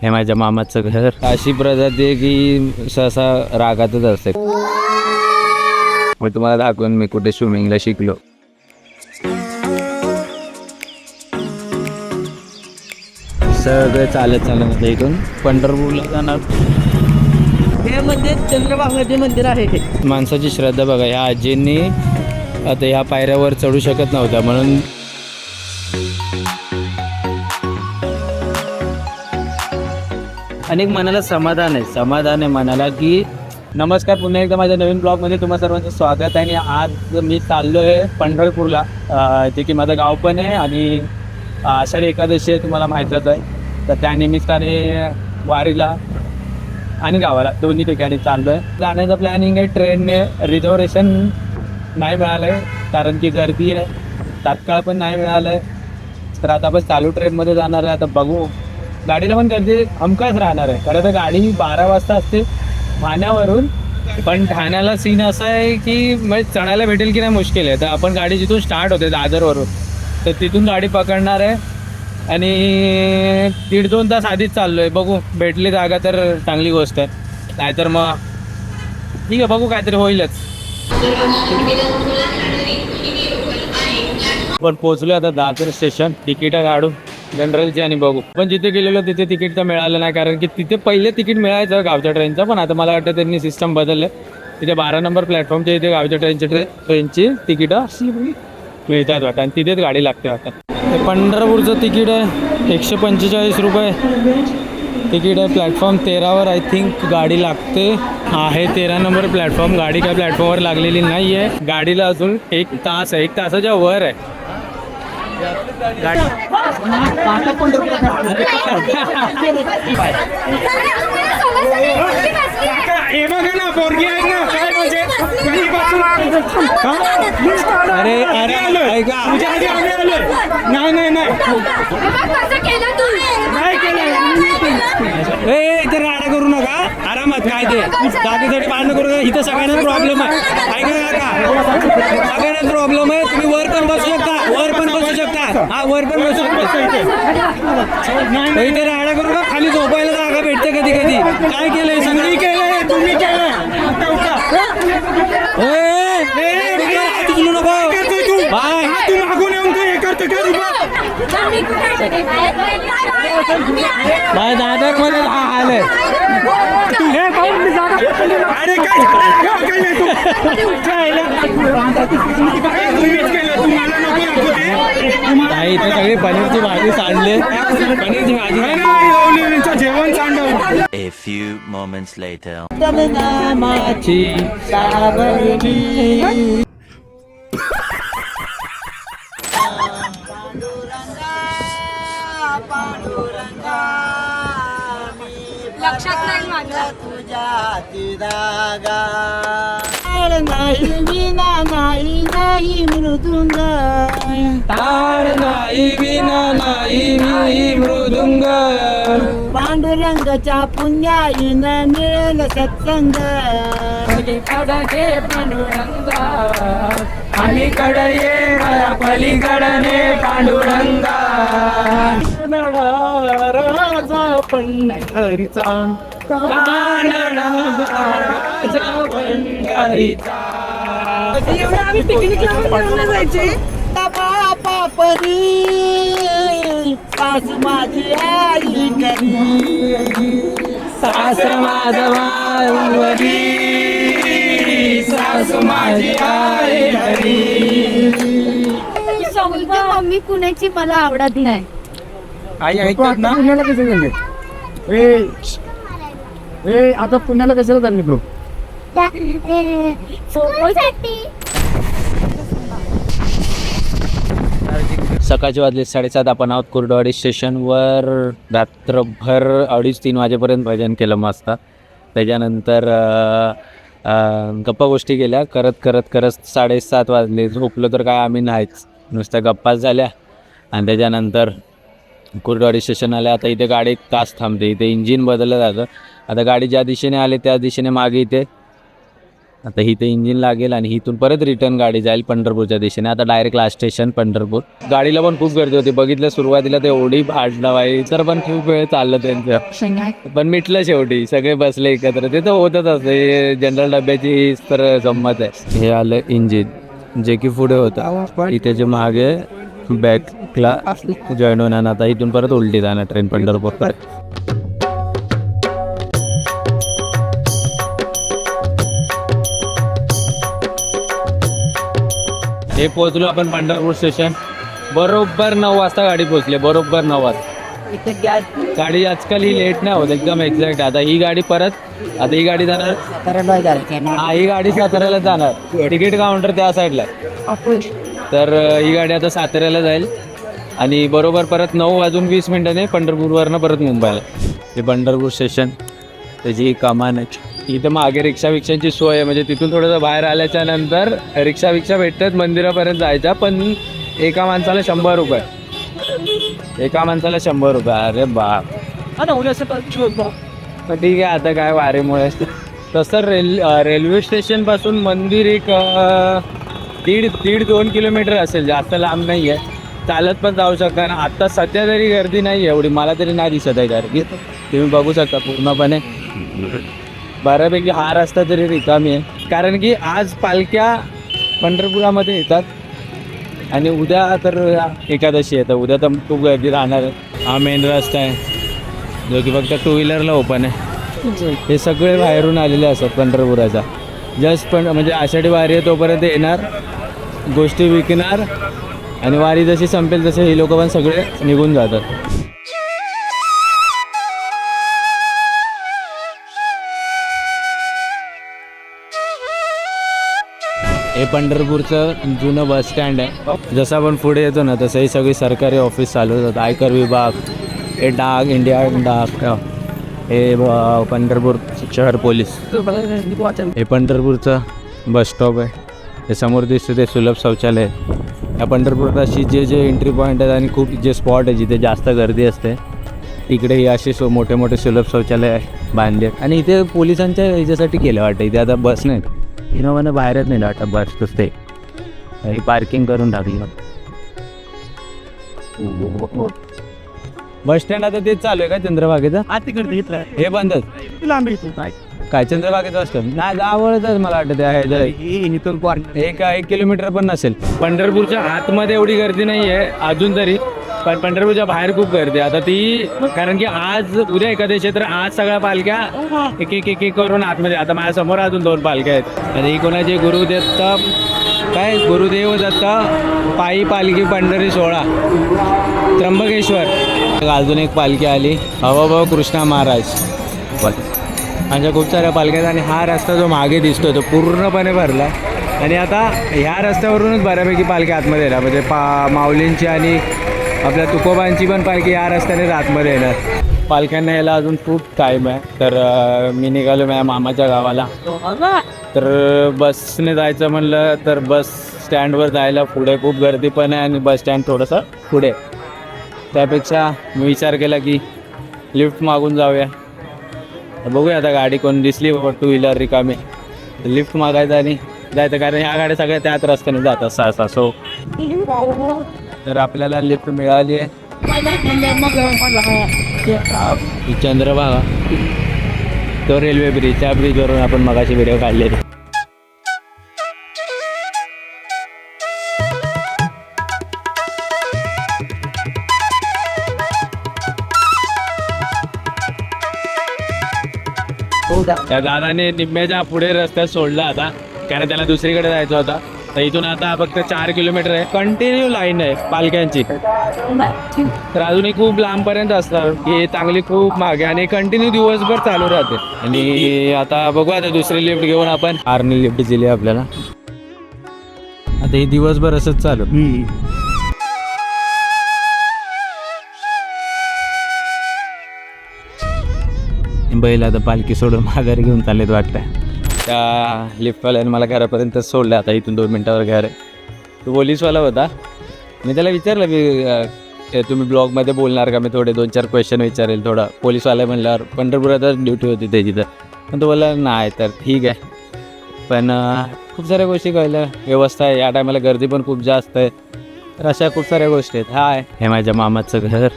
हे माझ्या मामाचं घर. अशी प्रजाती आहे की सहसा रागातच असते. मग तुम्हाला दाखवून मी कुठे स्विमिंगला शिकलो. सगळं चालत चालत इथून पंढरपूरला जाणार. हे मंदिर चंद्रभागाचे मंदिर आहे. माणसाची श्रद्धा बघा. ह्या आजींनी आता ह्या पायऱ्यावर चढू शकत नव्हत्या म्हणून अनेक मनाला समाधान आहे मनाला की नमस्कार. पुन्हा एकदा माझ्या नवीन ब्लॉगमध्ये तुम्हा सर्वांचं स्वागत आहे. आणि आज मी चाललो आहे पंढरपूरला, जे की माझं गाव पण आहे आणि आषाढी एकादशी आहे तुम्हाला माहीतच आहे. तर त्यानिमित्ताने वारीला आणि गावाला दोन्ही ठिकाणी चाललो आहे. जाण्याचं प्लॅनिंग आहे ट्रेनने. रिझर्वेशन नाही मिळालं आहे कारण की गर्दी आहे. तात्काळ पण नाही मिळालं आहे. तर आता आपण चालू ट्रेनमध्ये जाणार आहे. आता बघू. गाडीला पण गर्दी हमखास राहणार आहे. खरं तर गाडी 12 वाजता असते ठाण्यावरून, पण ठाण्याला सीन असा आहे की म्हणजे चढायला भेटेल की नाही मुश्किल आहे. तर आपण गाडी जिथून स्टार्ट होते दादरवरून, तर तिथून गाडी पकडणार आहे आणि 1.5-2 तास आधीच चाललो आहे. बघू भेटली जागा तर चांगली गोष्ट आहे, नाहीतर मग ठीक आहे बघू काहीतरी होईलच. पण पोचलो आता दादर स्टेशन. तिकीट काढू जनरलची आणि बघू. पण जिथे गेलेलो तिथे तिकीट तर मिळालं नाही कारण की तिथे पहिले तिकीट मिळायचं गावच्या ट्रेनचं, पण आता मला वाटतं त्यांनी सिस्टम बदलले. तिथे 12 नंबर प्लॅटफॉर्मच्या इथे गावच्या ट्रेनची तिकीटं मिळतात वाटतं आणि तिथेच गाडी लागते वाटतं. हे पंढरपूरचं तिकीट आहे 145 रुपये तिकीट आहे. प्लॅटफॉर्म 13वर आय थिंक गाडी लागते. आहे 13 नंबर प्लॅटफॉर्म. गाडी काय प्लॅटफॉर्मवर लागलेली नाही आहे. गाडीला अजून 1 तास आहे. 1 तासाच्या वर आहे गाडी. अरे अरे ऐका इथे राडा करू नका आरामात. काय ते जागेसाठी पाहणं करू नका. इथं सगळ्यांना प्रॉब्लेम आहे. ऐका का सगळ्यांना प्रॉब्लेम आहे. तुम्ही वर पण बसू शकता. हा वर पण बसू शकता. इथे राडा करू नका. खाली झोपायला जागा भेटते कधी कधी. काय केलंय सगळी केलंय तुम्ही केलंय. तू मागून येऊन हे करतो का दादर मध्ये हा हाल आहे. अरे काय इथे सगळी पनीरची भाजी सांडले. पनीरची भाजी जेवण सांडव. A few moments later. लक्षात नाही माझ्या तुझ्या तिरागा नाही विना नाही मृदुंग. तार नाही विना नाही मृदुंग. पांडुरंगाच्या पुण्याईन मिळेल सत्संग. पांडुरंगा अलीकडे ये मला पलीकडे पांडुरंगा. राजा पंढरीचा आम्ही पिकनिकला जायचे. पापरी सास माझी आई घरी. सासर माझा वारी सासू माझी आई घरी. मम्मी पुण्याची मला आवडत नाही. आई ऐकतात ना. पुण्याला कसं झालं आता पुण्याला कशाला चालली तू. सकाळचे वाजले 7:30. आपण आहोत कुर्डवाडी स्टेशनवर. रात्रभर 2:30-3 वाजेपर्यंत भजन केलं मस्त. त्याच्यानंतर गप्पा गोष्टी केल्या करत 7:30 वाजले. झोपलो तर काय आम्ही नाहीच, नुसत्या गप्पाच झाल्या. आणि त्याच्यानंतर कुर्डवाडी स्टेशन आले. आता इथे गाडी 1 तास थांबते. इथे इंजिन बदललं जातं. आता गाडी ज्या दिशेने आले त्या दिशेने मागे इथे आता इथे इंजिन लागेल आणि इथून परत रिटर्न गाडी जाईल पंढरपूरच्या दिशेने. आता डायरेक्ट लास्ट स्टेशन पंढरपूर. गाडीला पण खूप गर्दी होती, बघितलं सुरुवातीला ते एवढी भाडणावाई तर पण खूप वेळ चाललं त्यांचं, पण मिटलं शेवटी. सगळे बसले एकत्र. ते तर होतच असतं, हे जनरल डब्याची तर गंमत आहे. हे आलं इंजिन जे की पुढे होतं, इथे जे मागे बॅकला जॉईन होणार. आता इथून परत उलटी जाणार ट्रेन पंढरपूर. हे पोहोचलो आपण पंढरपूर स्टेशन. बरोबर 9 वाजता गाडी पोहोचली, बरोबर 9 वाजता. गाडी आजकाल ही लेट नाही होत, एकदम एक्झॅक्ट. आता ही गाडी आता ही गाडी जाणार, हा ही गाडी साताऱ्याला जाणार. तिकीट काउंटर त्या साईडला, तर ही गाडी आता साताऱ्याला जाईल आणि बरोबर परत 9:20 पंढरपूरवरनं परत मुंबईला. हे पंढरपूर स्टेशन, त्याची कमान आहे. इथं मागे रिक्षाची सोय आहे, म्हणजे तिथून थोडंसं बाहेर आल्याच्या नंतर रिक्षा भेटतात मंदिरापर्यंत जायच्या. पण एका माणसाला 100 रुपये, एका माणसाला 100 रुपये. अरे बाप. पण ठीक आहे, आता काय वारेमुळे. तसं रेल्वे स्टेशनपासून मंदिर एक 1.5-2 किलोमीटर असेल, जास्त लांब नाही आहे. चालत पण जाऊ शकता. आता सध्या तरी गर्दी नाही एवढी, मला तरी नाही दिसत आहे गर्दी. तुम्ही बघू शकता पूर्णपणे बऱ्यापैकी हा रस्ता तरी रिकामी आहे, कारण की आज पालख्या पंढरपुरामध्ये येतात आणि उद्या तर एकादशी आहे, तर उद्या तर खूप गर्दी राहणार आहे. हा मेन रस्ता आहे जो की फक्त 2 व्हीलरला ओपन आहे. हे सगळे बाहेरून आलेले असतात पंढरपुराचा. जस्ट पण म्हणजे आषाढी वारी आहे तोपर्यंत येणार, गोष्टी विकणार आणि वारी जशी संपेल तसे हे लोक पण सगळे निघून जातात. हे पंढरपूरचं जुनं बस स्टँड आहे. जसं आपण पुढे येतो ना तसं ही सगळी सरकारी ऑफिस चालू होतात. आयकर विभाग, हे डाक, इंडिया डाक, हे पंढरपूर शहर पोलीस. हे पंढरपूरचं बस स्टॉप आहे. हे समोर दिसते ते सुलभ शौचालय. या पंढरपूरात अशी जे एंट्री पॉईंट आहेत आणि खूप जे स्पॉट आहे जिथे जास्त गर्दी असते तिकडे ही अशी मोठे मोठे सुलभ शौचालय बांधले. आणि इथे पोलिसांच्या ह्याच्यासाठी केलं वाटतं. इथे आता बस नाही, इनोवानं बाहेरच नाही वाटतं बस, ते पार्किंग करून टाकली. बस स्टँड आता तेच चालू आहे का चंद्रभागेचं? हे बंदच काय चंद्रभागेचं असतं नाही, जवळच मला वाटतं आहे. 1 किलोमीटर पण नसेल. पंढरपूरच्या आतमध्ये एवढी गर्दी नाही आहे अजून तरी, पण पंढरपूरच्या बाहेर खूप गर्दी आता ती, कारण की आज उद्या एकादशी तर आज सगळ्या पालख्या एक करून आतमध्ये. आता माझ्यासमोर अजून 2 पालख्या आहेत आणि ही कोणाची गुरुदेव दत्त पायी पालखी पंढरी सोहळा त्र्यंबकेश्वर. अजून एक पालखी आली, हवाभाव कृष्णा महाराज. अशा खूप साऱ्या पालख्या आहेत आणि हा रस्ता जो मागे दिसतो तो पूर्णपणे भरला. आणि आता ह्या रस्त्यावरूनच बऱ्यापैकी पालख्या आतमध्ये येणार, म्हणजे माऊलींची आणि आपल्या तुकोबांची पण पालखी या रस्त्याने आतमध्ये येणार. पालख्यांना यायला अजून खूप टाईम आहे. तर मी निघालो माझ्या मामाच्या गावाला. तर बसने जायचं म्हणलं तर बस स्टँडवर जायला पुढे खूप गर्दी पण आहे आणि बस स्टँड थोडंसं पुढे. त्यापेक्षा मी विचार केला की लिफ्ट मागून जाऊया. बघूया आता गाडी कोण दिसली 2 व्हीलर रिकामी, लिफ्ट मागायचं आणि जायचं, कारण ह्या गाड्या सगळ्या त्याच रस्त्याने जातात सहसा. सो तर आपल्याला लिफ्ट मिळाली आहे. चंद्रभागा तो रेल्वे ब्रिज, त्या ब्रिजवरून आपण मगाशी व्हिडिओ काढलेले. त्या दादाने निम्म्याच्या पुढे रस्त्यात सोडला आता, कारण त्याला दुसरीकडे जायचं होता. तर इथून आता फक्त 4 किलोमीटर आहे. कंटिन्यू लाईन आहे पालख्यांची, तर अजूनही खूप लांबपर्यंत असतात. ही चांगली खूप मागे आणि कंटिन्यू दिवसभर चालू राहते. आणि आता बघू, आता दुसरी लिफ्ट घेऊन आपण आर्मी लिफ्ट दिली आपल्याला. आता हे दिवसभर असंच चालू. बैल आता पालखी सोडून माघारी घेऊन चाललेत वाटतं. त्या लिफ्टवाल्याने मला घरापर्यंत सोडलं. आता इथून 2 मिनटावर घर आहे. तो पोलीसवाला होता. मी त्याला विचारलं की तुम्ही ब्लॉगमध्ये बोलणार का? मी थोडे 2-4 क्वेश्चन विचारेल. थोडा पोलीसवाला म्हणल्यावर पंढरपुरातच ड्युटी होती त्याची, तर पण तो बोलला नाही. तर ठीक आहे. पण खूप साऱ्या गोष्टी कळल्या. व्यवस्था आहे, या टायमाला गर्दी पण खूप जास्त आहे. तर अशा खूप साऱ्या गोष्टी आहेत. हाय, हे माझ्या मामाचं घर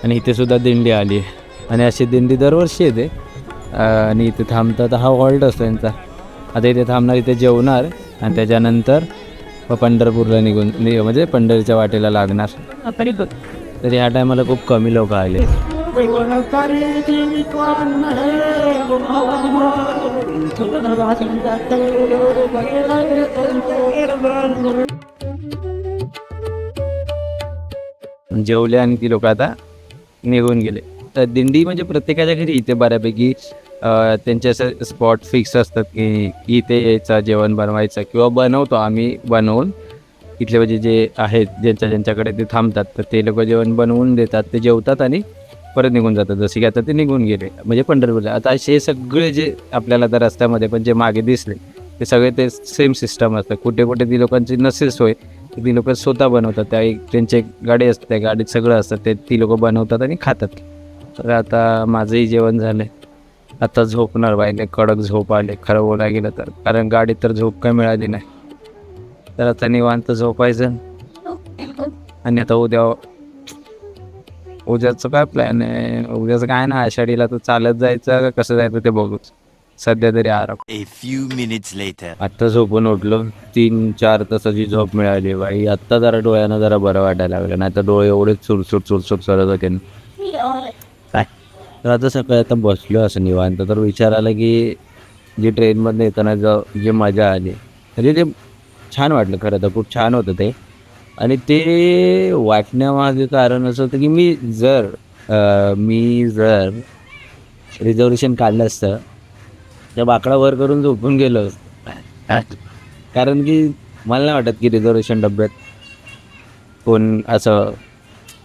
आणि इथे सुद्धा दिंडी आली आहे. आणि अशी दिंडी दरवर्षी येते आणि इथे थांबतात. हा हॉल्ट असतो यांचा. आता इथे थांबणार, इथे जेवणार आणि त्याच्यानंतर पंढरपूरला म्हणजे पंढरीच्या वाटेला लागणार. तर ह्या टायमाला खूप कमी लोक आले. जेवले आणि ती लोक आता निघून गेले. तर दिंडी म्हणजे प्रत्येकाच्या घरी इथे बऱ्यापैकी त्यांचे असं स्पॉट फिक्स असतात की इथे यायचं, जेवण बनवायचं किंवा बनवतो आम्ही बनवून. इथले म्हणजे जे आहेत ज्यांच्याकडे ते थांबतात तर ते लोक जेवण बनवून देतात, ते जेवतात आणि परत निघून जातात. जसे की आता ते निघून गेले म्हणजे पंढरपूरला. आता असे सगळे जे आपल्याला त्या रस्त्यामध्ये पण जे मागे दिसले ते सगळे ते सेम सिस्टम असतं. कुठे कुठे ती लोकांची नसेल सोय, ती लोक स्वतः बनवतात. त्या त्यांची एक गाडी असते, त्या गाडीत सगळं असतं, ते ती लोक बनवतात आणि खातात. तर आता माझंही जेवण झालं, आता झोपणार. बाईने कडक झोप आले खरं बोलायला गेलं तर, कारण गाडीत तर झोप काय मिळाली नाही. तर आता निवांत झोपायचं. आणि आता उद्याचं काय प्लॅन आहे? उद्याचं काय ना, आषाढीला तर चालत जायचं का कसं जायचं ते बघूच. सध्या तरी आराम. A few minutes later. आत्ता झोपून उठलो, 3-4 तासाची झोप मिळाली बाई. आत्ता जरा डोळ्यानं जरा बरं वाटायला लागलं, नाही तर डोळे एवढे चुरचूट करत होते ना काय. तर आता सकाळी आता बसलो असं निवांत, तर विचार आला की जी ट्रेनमधनं येताना जी मजा आली, म्हणजे ते छान वाटलं. खरं तर खूप छान होतं ते. आणि ते वाटण्यामागे कारण असं होतं की मी जर रिझर्वेशन काढलं असतं त्या बाकडा वर करून झोपून गेलो. कारण की मला नाही वाटत की रिझर्वेशन डब्यात कोण असं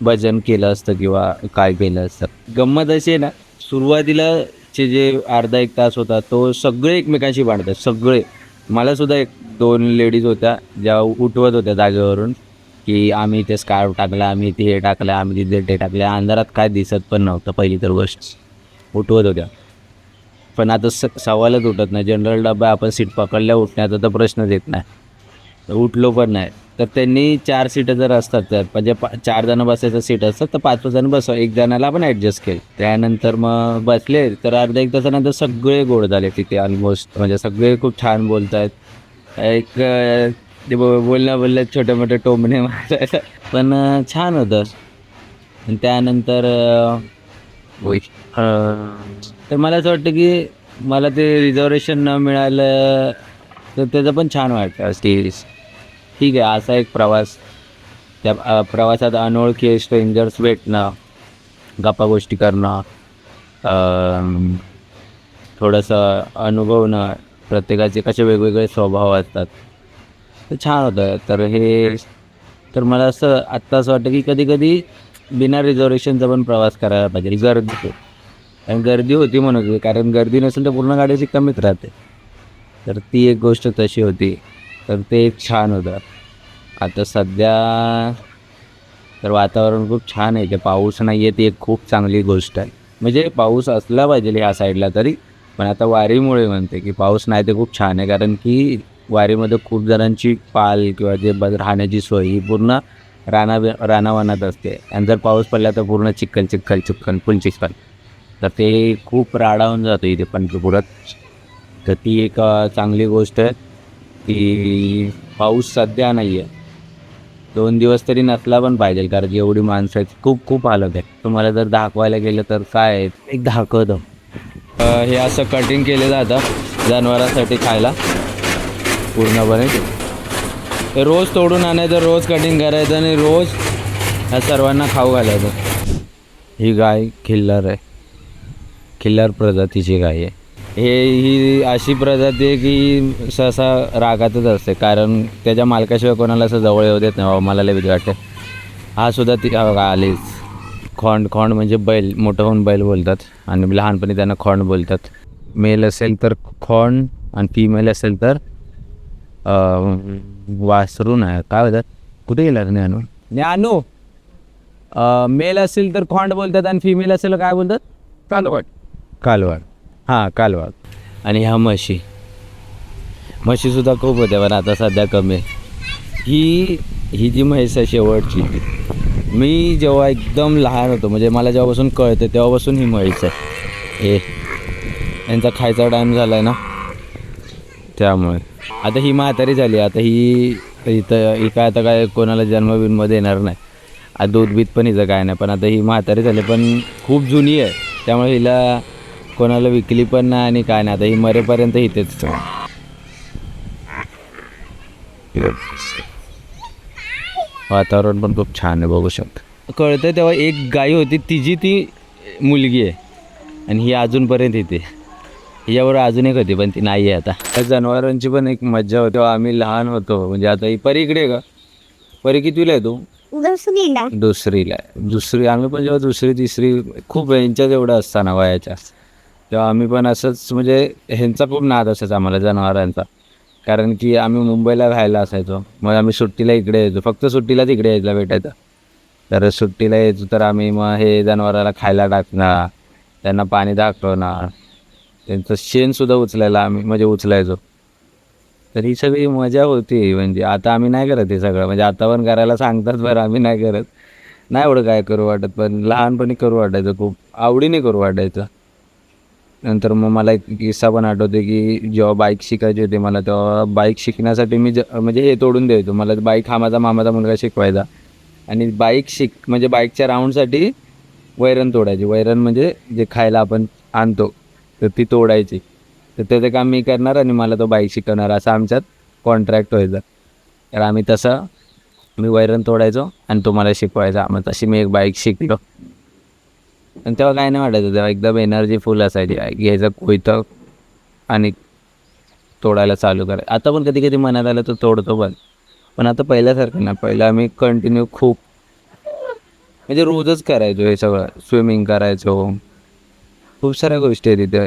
भजन केलं असतं किंवा काय केलं असतं. गंमत अशी आहे ना, सुरुवातीलाचे जे अर्धा एक तास होता तो सगळे एकमेकांशी भांडतात. सगळे. मलासुद्धा 1-2 लेडीज होत्या ज्या उठवत होत्या जागेवरून की आम्ही इथे स्कार्फ टाकला, आम्ही इथे हे टाकलं, आम्ही तिथे ते टाकले. अंधारात काय दिसत पण नव्हतं पहिली तर गोष्ट. उठवत होत्या. पण आता सवालच उठत नाही. जनरल डबा आपण सीट पकडल्या उठण्याचा तर प्रश्नच येत नाही. तर उठलो पण नाही. तर त्यांनी 4 सीटं जर असतात तर म्हणजे 4 जण बसायचं सीट असतात तर 5 जण बसवा. एक जणाला आपण ॲडजस्ट केलं. त्यानंतर मग बसले तर अर्धा एक तासानंतर सगळे गोड झाले तिथे ऑलमोस्ट. म्हणजे सगळे खूप छान बोलत आहेत. एक ते बोलल्या छोटे मोठे टोमणे मारायला पण छान होतं. आणि त्यानंतर तर मला असं वाटतं की मला ते रिझर्वेशन न मिळालं तर त्याचं पण छान वाटतं. ठीक आहे, असा एक प्रवास. त्या प्रवासात अनोळखी स्ट्रेंजर्स भेटणं, गप्पा गोष्टी करणं, थोडंसं अनुभवणं, प्रत्येकाचे कसे वेगवेगळे स्वभाव असतात, ते छान होतं. तर मला असं आत्ता असं वाटतं की कधी बिना रिझर्वेशनचा पण प्रवास करायला पाहिजे. गर्दी होती म्हणून, कारण गर्दी नसेल तर पूर्ण गाडीची कमीच राहते. तर ती एक गोष्ट तशी होती. तर ते एक छान होतं. आता सध्या तर वातावरण खूप छान आहे. ते पाऊस नाही आहे ती एक खूप चांगली गोष्ट आहे. म्हणजे पाऊस असला पाहिजे ह्या साईडला तरी, पण आता वारीमुळे म्हणते की पाऊस नाही ते खूप छान आहे. कारण की वारीमध्ये खूप जणांची पाल किंवा जे राहण्याची सोय ही पूर्ण रानावनात असते. आणि जर पाऊस पडला तर पूर्ण चिखल फुल चिखल. तर ते खूप राडावून जातं इथे पंढरपुरात. तर ती एक चांगली गोष्ट आहे की पाऊस सध्या नाही आहे. 2 दिवस तरी नसला पण पाहिजे, कारण एवढी माणसं आहेत. खूप हालत आहे. तुम्हाला जर दाखवायला गेलं तर काय आहे, एक दाखवतो. हे असं कटिंग केलं जातं जनावरांसाठी खायला पूर्णपणे. ते रोज तोडून आणायचं, रोज कटिंग करायचं आणि रोज ह्या सर्वांना खाऊ घालायचं. ही गाय खिल्लार आहे. खिल्लार प्रजातीची गाय आहे. ही अशी प्रजाती आहे की सहसा रागातच असते, कारण त्याच्या मालकाशिवाय कोणाला असं जवळ येऊ देत नाही. मला लय भीती वाटते. हा सुद्धा ती आलीच. खोंड म्हणजे बैल, मोठं होऊन बैल बोलतात आणि लहानपणी त्यांना खोंड बोलतात. मेल असेल तर खोंड आणि फिमेल असेल तर वासरू नाही काय बोलतात. कुठे गेला ज्ञानू? मेल असेल तर खोंड बोलतात आणि फिमेल असेल काय बोलतात? कालवाड. हां, कालवाड. आणि ह्या म्हशी म्हशीसुद्धा खूप होत्या पण आता सध्या कमी आहे. ही जी म्हैस आहे शेवटची, मी जेव्हा एकदम लहान होतो म्हणजे मला जेव्हापासून कळतं तेव्हापासून ही म्हैस आहे. यांचा खायचा टाईम झाला आहे ना त्यामुळे. आता ही म्हातारी झाली, आता ही इथं काय आता काय कोणाला जन्मबिन्म देणार नाही, आता दूध बीत पण हिचं काय नाही. पण आता ही म्हातारी झाली पण खूप जुनी आहे त्यामुळे हिला कोणाला विकली पण नाही आणि काय नाही. आता ही मरेपर्यंत इथेच. वातावरण पण खूप छान आहे बघू शकता. कळतं तेव्हा एक गाय होती तिची ती मुलगी आहे आणि ही अजूनपर्यंत इथे. हिच्याबरोबर अजून एक होती पण ती नाही आहे आता. त्या जनावरांची पण एक मज्जा होती आम्ही लहान होतो. म्हणजे आता ही परी इकडे का, परी कितवीला आहे तू? दुसरीला आहे. दुसरी आम्ही पण जेव्हा दुसरी तिसरी खूप यांच्याच एवढं असताना वयाच्या तेव्हा आम्ही पण असंच म्हणजे ह्यांचा खूप नाद असायचा आम्हाला जनावरांचा. कारण की आम्ही मुंबईला राहायला असायचो, मग आम्ही सुट्टीला इकडे यायचो, फक्त सुट्टीला तिकडे यायला भेटायचं. तर सुट्टीला यायचो तर आम्ही मग हे जनावराला खायला टाकणार, त्यांना पाणी दाखवणार, त्यांचं शेणसुद्धा उचलायला आम्ही म्हणजे उचलायचो. तर ही सगळी मजा होती. म्हणजे आता आम्ही नाही करत हे सगळं. म्हणजे आता पण करायला सांगतात बरं आम्ही नाही करत. नाही एवढं काय करू वाटत पण लहानपणी करू वाटायचं, खूप आवडीने करू वाटायचं. नंतर मग मला एक किस्सा पण आठवते की जेव्हा बाईक शिकायची होती मला, तेव्हा बाईक शिकण्यासाठी मी म्हणजे हे तोडून द्यायचो. मला बाईक हा माझा मामाचा मुलगा शिकवायचा आणि बाईक म्हणजे बाईकच्या राऊंडसाठी वैरण तोडायची. वैरण म्हणजे जे खायला आपण आणतो तर ती तोडायची. तर त्याचं काम मी करणार आणि मला तो बाईक शिकवणार, असा आमच्यात कॉन्ट्रॅक्ट व्हायचा. तर आम्ही तसं मी वैरण तोडायचो आणि तो मला शिकवायचा. मग तशी मी एक बाईक शिकलो आणि तेव्हा काय नाही वाटायचं. तेव्हा एकदम एनर्जी फुल असायची. घ्यायचं कोयतं आणि तोडायला चालू करायचं. आता पण कधी कधी मनात आलं तर तोडतो पण आता पहिल्यासारखं ना. पहिलं आम्ही कंटिन्यू खूप म्हणजे रोजच करायचो हे सगळं. स्विमिंग करायचो, खूप साऱ्या गोष्टी आहेत तिथे.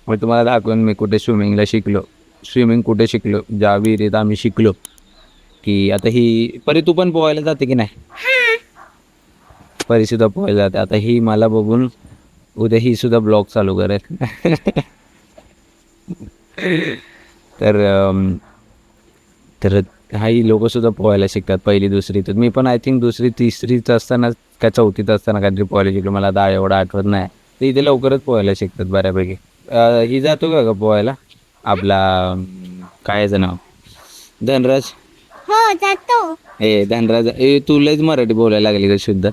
मग तुम्हाला दाखवून मी कुठे स्विमिंग कुठे शिकलो, ज्या विहिरीत आम्ही शिकलो. की आता ही परी तू पण पोहायला जाते की नाही? परीसुद्धा पोहायला जाते. आता ही मला बघून उद्या ही सुद्धा ब्लॉग चालू करेल. तर ही लोकंसुद्धा पोहायला शिकतात पहिली दुसरी. तर मी पण आय थिंक दुसरी तिसरीच असताना का चौथीत असताना काहीतरी पोहायला शिकलो. मला आता एवढं आठवत नाही. तर इथे लवकरच पोहायला शिकतात बऱ्यापैकी. ही जातो का पोहायला? आपला काय याचं नाव? धनराज. हो जातो. धनराज तुलाच मराठी बोलायला लागली का शुद्ध?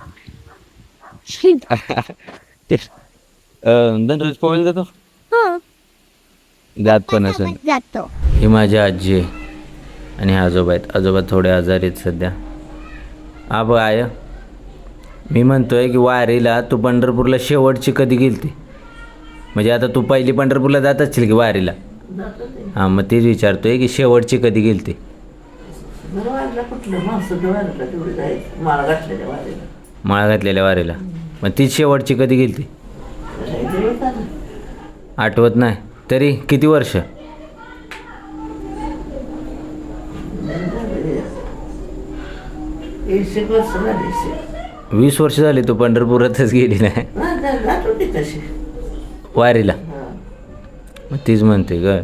धनराज पोहायला जातो? हो जात पण असेल. जातो. ही माझी आजी आहे आणि आजोबा आहेत. आजोबा थोडे आजारी आहेत सध्या. बघ आय, मी म्हणतोय की वारीला तू पंढरपूरला शेवटची कधी गेलती? म्हणजे आता तू पहिली पंढरपूरला जात असशील की वारीला? हां, मग तेच विचारतोय की शेवटची कधी गेलती? माळा घातलेल्या वारीला. मग ती शेवटची कधी गेलती? आठवत नाही. तरी किती वर्ष? 20 वर्ष झाली तू पंढरपुरातच गेली नाही वारीला. मग तीच म्हणते ग.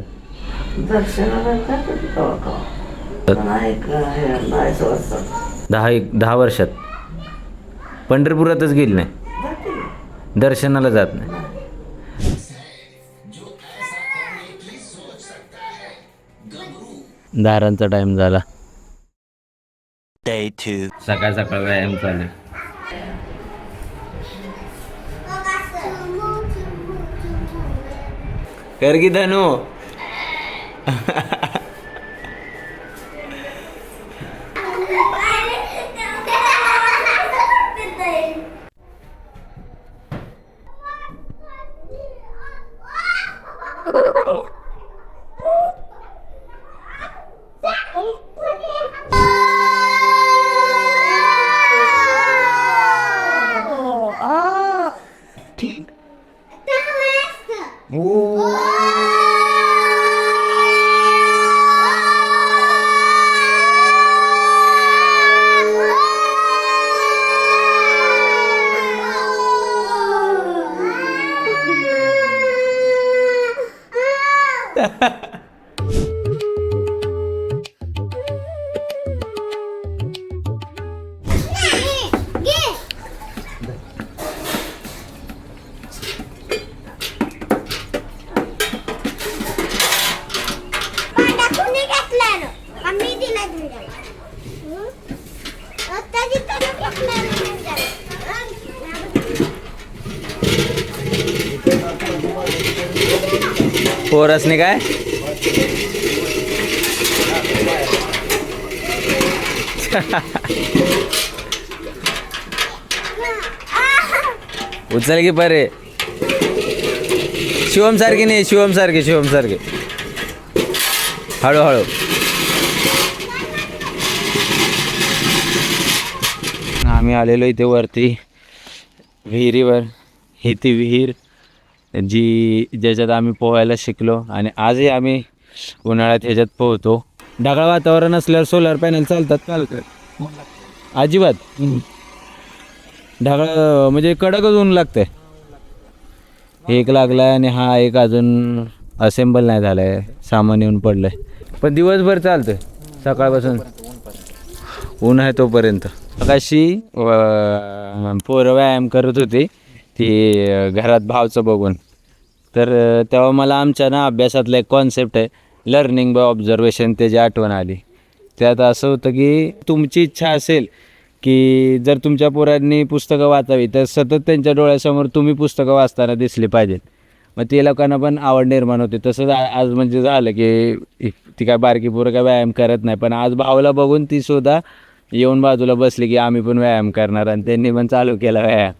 10 वर्षात पंढरपुरातच गेली नाही, दर्शनाला जात नाही. दारांचा टाइम झाला. Day 2. सकाळ सकाळ व्यायाम चालू. कर की धनू. पोरसने काय उचल की परे शिवम सारखी नाही शिवम सारखे हळूहळू आम्ही आलेलो इथे वरती विहिरीवर. ही ती विहीर ज्याच्यात आम्ही पोहायला शिकलो आणि आजही आम्ही उन्हाळ्यात ह्याच्यात पोहतो. ढगाळ वातावरण असल्यावर सोलर पॅनल चालतात अजिबात. ढगाळ म्हणजे कडकच ऊन लागते. एक लागला आणि हा एक अजून असेंबल नाही झाला आहे, सामान येऊन पडलं आहे. पण दिवसभर चालतं सकाळपासून ऊन आहे तोपर्यंत. सकाळशी पोरं व्यायाम करत होती ती घरात भावचं बघून. तर तेव्हा मला आमच्या ना अभ्यासातलं एक कॉन्सेप्ट आहे लर्निंग बाय ऑब्झर्वेशन, त्याची आठवण आली. त्यात असं होतं की तुमची इच्छा असेल की जर तुमच्या पोरांनी पुस्तकं वाचावी तर सतत त्यांच्या डोळ्यासमोर तुम्ही पुस्तकं वाचताना दिसली पाहिजेत. मग ते लोकांना पण आवड निर्माण होते. तसंच आज म्हणजे झालं की ती काय बारकी पोरं काय व्यायाम करत नाही, पण आज भावाला बघून ती सुद्धा येऊन बाजूला बसली की आम्ही पण व्यायाम करणार आणि त्यांनी पण चालू केला व्यायाम.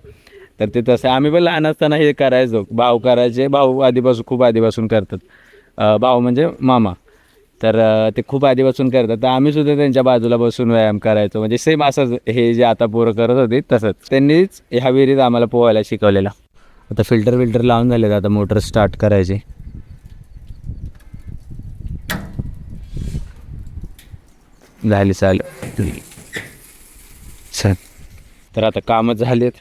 तर ते तसं आम्ही पण लहान असताना हे करायचो. भाऊ करायचे, भाऊ खूप आधीपासून करतात. भाऊ म्हणजे मामा. तर ते खूप आधीपासून करतात. तर आम्ही सुद्धा त्यांच्या बाजूला बसून व्यायाम करायचो. म्हणजे सेम असंच हे जे आता पोरं करत होते तसंच त्यांनीच ह्या विहिरीत आम्हाला पोहायला शिकवलेलं. आता फिल्टर लावून झाले तर आता मोटर स्टार्ट करायची. झाली चालू. चल तर आता कामच झालेत.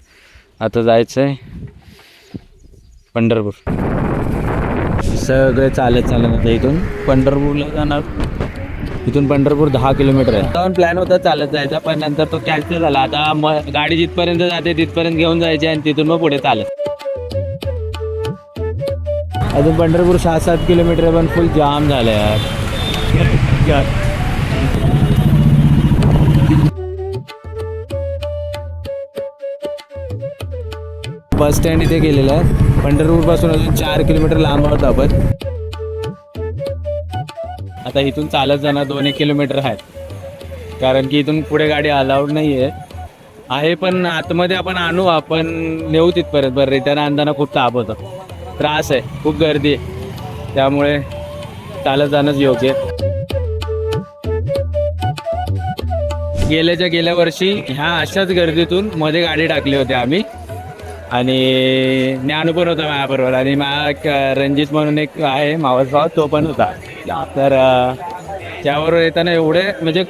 आता जायचं आहे पंढरपूर. सगळे चालत आता इथून पंढरपूरला जाणार. इथून पंढरपूर 10 किलोमीटर आहे. जाऊन प्लॅन होता चालत जायचा, पण नंतर तो कॅन्सल झाला. आता गाडी जिथपर्यंत जाते तिथपर्यंत घेऊन जायची आणि तिथून मग पुढे चालत. अजून पंढरपूर 6-7 किलोमीटर पण फुल जाम झालं यार. बस स्टँड इथे गेलेलं आहे. पंढरपूरपासून अजून 4 किलोमीटर लांब आहोत आपण. आता इथून चालत जाणार 2-1 किलोमीटर आहेत, कारण की इथून पुढे गाडी अलाउड नाही आहे. पण आतमध्ये आपण नेऊ तिथपर्यंत. बरं रिटर्न आणताना खूप ताप होतं, त्रास आहे, खूप गर्दी आहे, त्यामुळे चालत जाणंच योग्य. गेल्या वर्षी ह्या अशाच गर्दीतून मध्ये गाडी टाकली होती आम्ही आणि ज्ञानू पण होता माझ्याबरोबर आणि रणजित म्हणून एक आहे मावस भाव, तो पण होता. तर त्याबरोबर येताना एवढे म्हणजे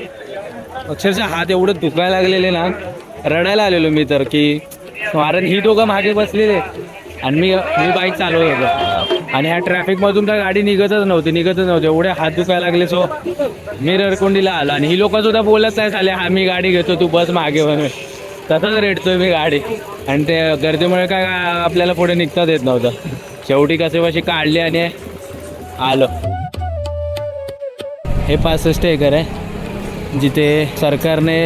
अक्षरशः हात एवढं दुखायला लागलेले ना, रडायला आलेलो मी तर की कारण ही दोघं मागे बसलेले आणि मी बाईक चालवत होतो आणि ह्या ट्रॅफिकमधून काय गाडी निघतच नव्हती. एवढे हात दुखायला लागले. सो मी रडकोंडीला आलो आणि ही लोकंसुद्धा बोलत नाही झाले हा मी गाडी घेतो तू बस मागे म्हणून. तसंच रेटतोय मी गाडी आणि ते गर्दीमुळे काय आपल्याला पुढे निघताच येत नव्हतं. शेवटी कसेपाशी काढली आणि आलो. हे 65 एकर आहे जिथे सरकारने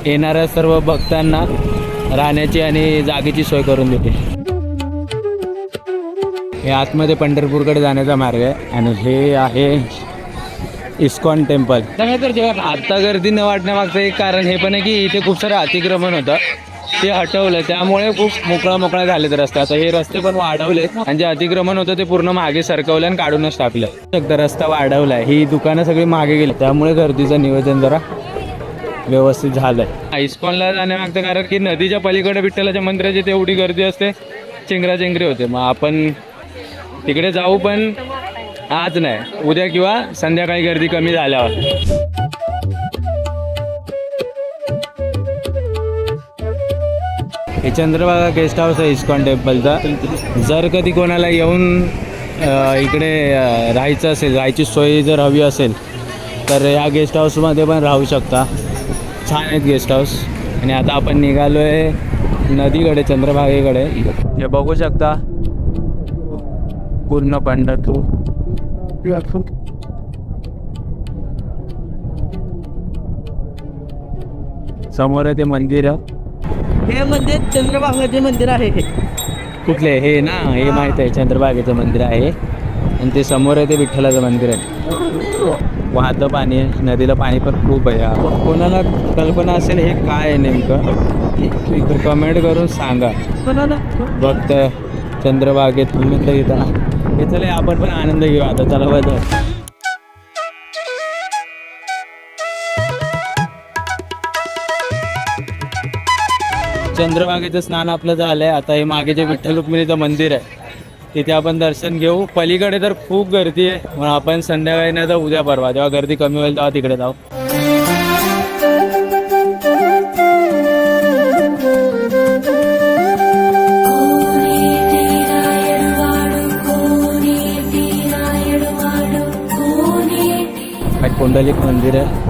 येणाऱ्या सर्व भक्तांना राहण्याची आणि जागेची सोय करून देते. हे आतमध्ये पंढरपूरकडे जाण्याचा मार्ग आहे आणि हे आहे इस्कॉन टेम्पल. आता गर्दी न वाटण्यामागचं एक कारण हे पण आहे की इथे खूप सारं अतिक्रमण होतं, ते हटवलं, त्यामुळे खूप मोकळा झालेत रस्ते. आता हे रस्ते पण वाढवले आणि जे अतिक्रमण होतं ते पूर्ण मागे सरकवलं आणि काढूनच टाकलं. एकदा रस्ता वाढवलाय, ही दुकानं सगळी मागे गेली, त्यामुळे गर्दीचं नियोजन जरा व्यवस्थित झालंय. इस्कॉनला जाण्यामागचं कारण की नदीच्या पलीकडे विठ्ठलाच्या मंदिराची तेवढी गर्दी असते, चेंगराचेंगरी होते. मग आपण तिकडे जाऊ, पण आज नाही, उद्या किंवा संध्याकाळी गर्दी कमी झाल्यावर. हे चंद्रभागा गेस्ट हाऊस आहे इस्कॉन टेम्पलचा. जर कधी कोणाला येऊन इकडे राहायचं असेल, राहायची सोय जर हवी असेल तर ह्या गेस्ट हाऊसमध्ये पण राहू शकता. छान आहेत गेस्ट हाऊस. आणि आता आपण निघालो आहे नदीकडे, चंद्रभागेकडे. हे बघू शकता पूर्ण पंढरपूर. समोर आहे ते मंदिर. हे मंदिर चंद्रभागाचे मंदिर आहे. कुठले हे ना, हे माहीत आहे चंद्रभागेचं मंदिर आहे. आणि ते समोर आहे ते विठ्ठलाचं मंदिर आहे. वाहतं पाणी आहे, नदीला पाणी पण खूप आहे. कोणाला कल्पना असेल हे काय आहे नेमकं, कमेंट करून सांगा. फक्त चंद्रभागेत आनंद घेताना हे चला आपण पण आनंद घेऊ आता. चला बघा, चंद्रभागेचं स्नान आपलं झालंय. आता हे मागे जे विठ्ठल रुक्मिणीचं मंदिर आहे तिथे आपण दर्शन घेऊ. पलीकडे तर खूप गर्दी आहे, मग आपण संध्याकाळी नाही तर उद्या परवा जेव्हा गर्दी कमी होईल तेव्हा तिकडे जाऊ. पुंडलिक मंदिर आहे.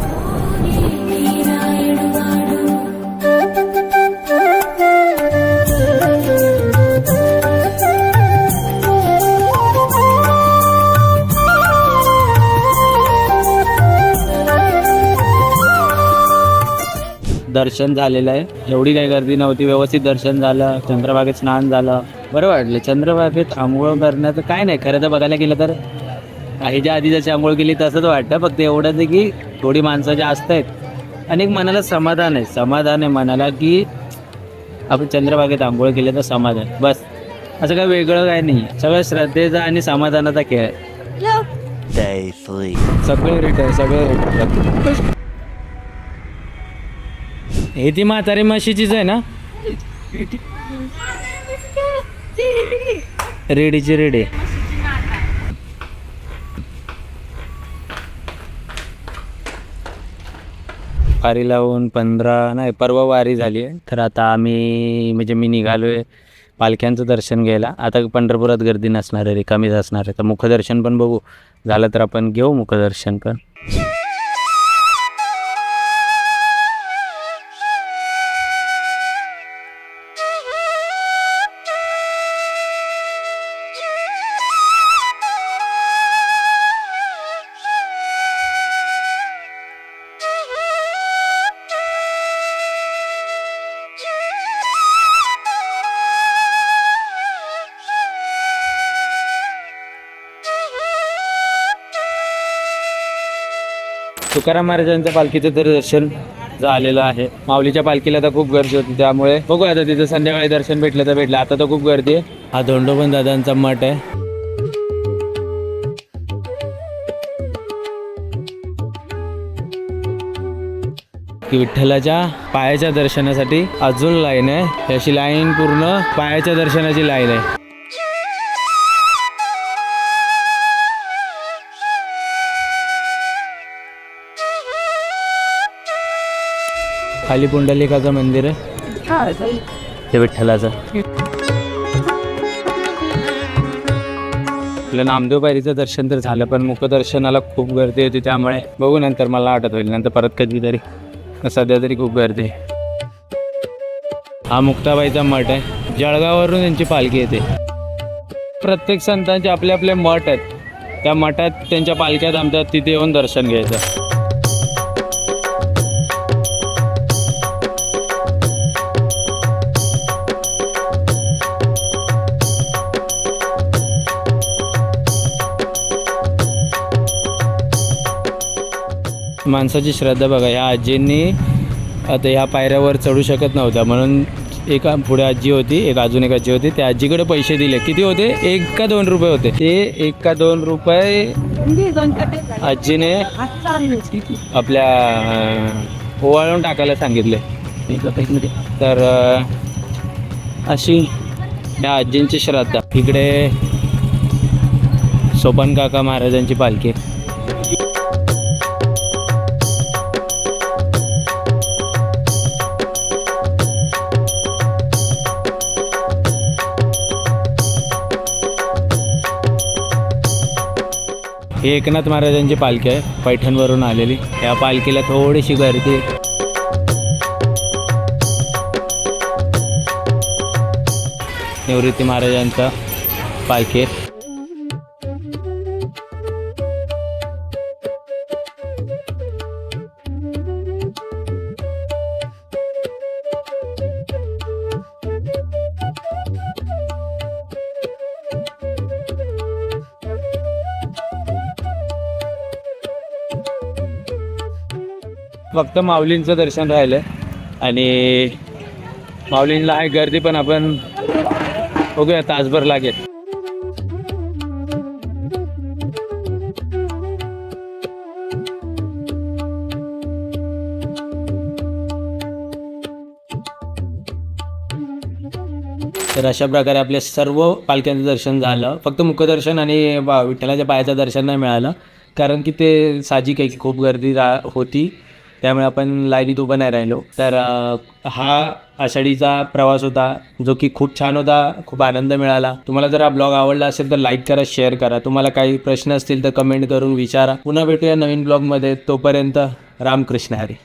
दर्शन झालेलं आहे, एवढी काही गर्दी नव्हती, व्यवस्थित दर्शन झालं. चंद्रभागेत स्नान झालं, बरं वाटलं. चंद्रभागेत आंघोळ करण्याचं काय नाही, खरं तर बघायला गेलं तर काहीच्या आधी जशी आंघोळ केली तसंच वाटतं. फक्त एवढंच आहे की थोडी माणसं जास्त आहेत आणि एक मनाला समाधान आहे मनाला की आपण चंद्रभागेत आंघोळ केली तर समाधान, बस. असं काय वेगळं काय नाही, सगळं श्रद्धेचा आणि समाधानाचा खेळ आहे. Day 3. सगळे रिटर्न, सगळे रिटर्न. हे ती म्हातारी म्हशीचीच आहे ना, रेडीची रेडी. वारी लावून 15 नाही परवा वारी झाली आहे. तर आता आम्ही म्हणजे मी निघालो आहे पालख्यांचं दर्शन घ्यायला. आता पंढरपुरात गर्दी नसणार आहे, रिकामीच असणार आहे. तर मुखदर्शन पण बघू, झालं तर आपण घेऊ मुखदर्शन पण. तुकाराम महाराजांच्या पालखीचं तर दर्शन झालेलं आहे. माऊलीच्या पालखीला तर खूप गर्दी होती, त्यामुळे बघू आता तिथं संध्याकाळी दर्शन भेटलं तर भेटलं. आता तर खूप गर्दी आहे. हा धोंडोबन दादांचा मठ आहे. की विठ्ठलाच्या पायाच्या दर्शनासाठी अजून लाईन आहे. अशी लाईन पूर्ण पायाच्या दर्शनाची लाईन आहे. खाली पुंडलिकाचं मंदिर आहे ते विठ्ठलाचं. आपलं नामदेव पायरीचं दर्शन तर झालं, पण मुखदर्शनाला खूप गर्दी होती, त्यामुळे बघू नंतर मला आठवत होईल, नंतर परत कधीतरी. सध्या तरी खूप गर्दी आहे. हा मुक्ताबाईचा मठ आहे, जळगाववरून त्यांची पालखी येते. प्रत्येक संतांचे आपले आपले मठ आहेत, त्या मठात त्यांच्या पालख्या थांबतात, तिथे येऊन दर्शन घ्यायचं. माणसाची श्रद्धा बघा. ह्या आजींनी आता ह्या पायऱ्यावर चढू शकत नव्हत्या, म्हणून एका पुढे आजी होती, अजून एक आजी होती, त्या आजीकडे पैसे दिले. किती होते? 1 का 2 रुपये होते. ते 1 का 2 रुपये आजीने आपल्या ओवाळून टाकायला सांगितले. तर अशी या आजींची श्रद्धा. इकडे सोपान काका महाराजांची पालखी. ही एकनाथ महाराजांची पालखी आहे, पैठणवरून आलेली. या पालखीला थोडीशी गर्दी. निवृत्ती महाराजांचा पालखी आहे. फक्त माऊलींचं दर्शन राहिलं आणि माऊलींला आहे गर्दी, पण आपण बघूया तासभर लागेल. तर अशा प्रकारे आपल्या सर्व पालख्यांचं दर्शन झालं. फक्त मुखदर्शन आणि विठ्ठलाच्या पायाचं दर्शन नाही मिळालं, कारण की ते साहजिक आहे की खूप गर्दी होती, त्यामुळे आपण लाईनीत उभं नाही राहिलो. तर हा आषाढीचा प्रवास होता, जो की खूप छान होता. खूप आनंद मिळाला. तुम्हाला जर हा ब्लॉग आवडला असेल तर लाईक करा, शेअर करा. तुम्हाला काही प्रश्न असतील तर कमेंट करून विचारा. पुन्हा भेटूया नवीन ब्लॉगमध्ये. तोपर्यंत रामकृष्ण हरी.